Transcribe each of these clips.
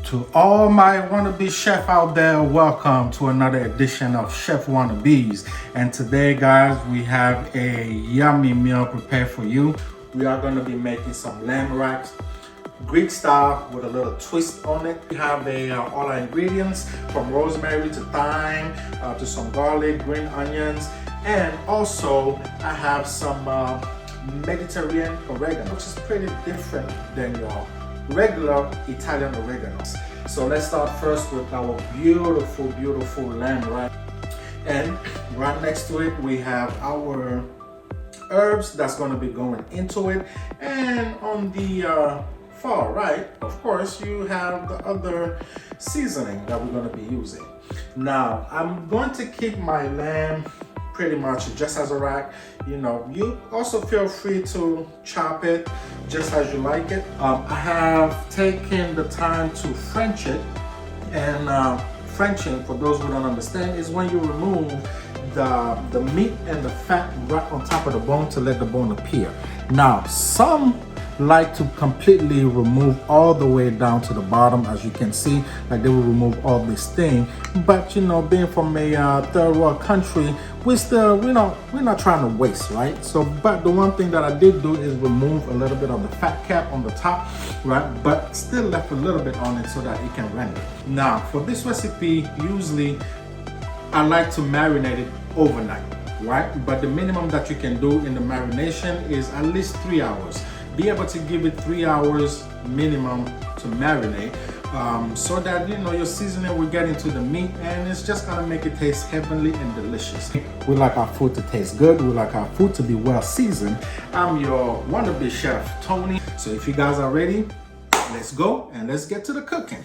To all my wannabe chef out there, welcome to another edition of ChefWannaBeez. And today, guys, we have a yummy meal prepared for you. We are going to be making some lamb racks, Greek style with a little twist on it. We have all our ingredients from rosemary to thyme to some garlic, green onions, and also I have some Mediterranean oregano, which is pretty different than your regular Italian oreganos. So let's start first with our beautiful lamb rack, and right next to it we have our herbs that's going to be going into it, and on the far right, of course, you have the other seasoning that we're going to be using. Now I'm going to keep my lamb pretty much just as a rack. You know, you also feel free to chop it just as you like it. I have taken the time to French it, and Frenching, for those who don't understand, is when you remove the meat and the fat right on top of the bone to let the bone appear. Now, some like to completely remove all the way down to the bottom, as you can see, like they will remove all this thing. But you know, being from a third world country, we're not trying to waste, right? So, but the one thing that I did do is remove a little bit of the fat cap on the top, right? But still left a little bit on it so that it can render. Now, for this recipe, usually I like to marinate it overnight, right? But the minimum that you can do in the marination is at least 3 hours. Be able to give it 3 hours minimum to marinate, so that you know your seasoning will get into the meat, and it's just gonna make it taste heavenly and delicious. We like our food to taste good. We like our food to be well seasoned. I'm your wannabe chef, Tony. So if you guys are ready, let's go and let's get to the cooking.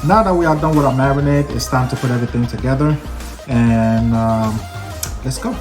Now that we are done with our marinade, it's time to put everything together, and let's go.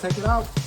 take it out.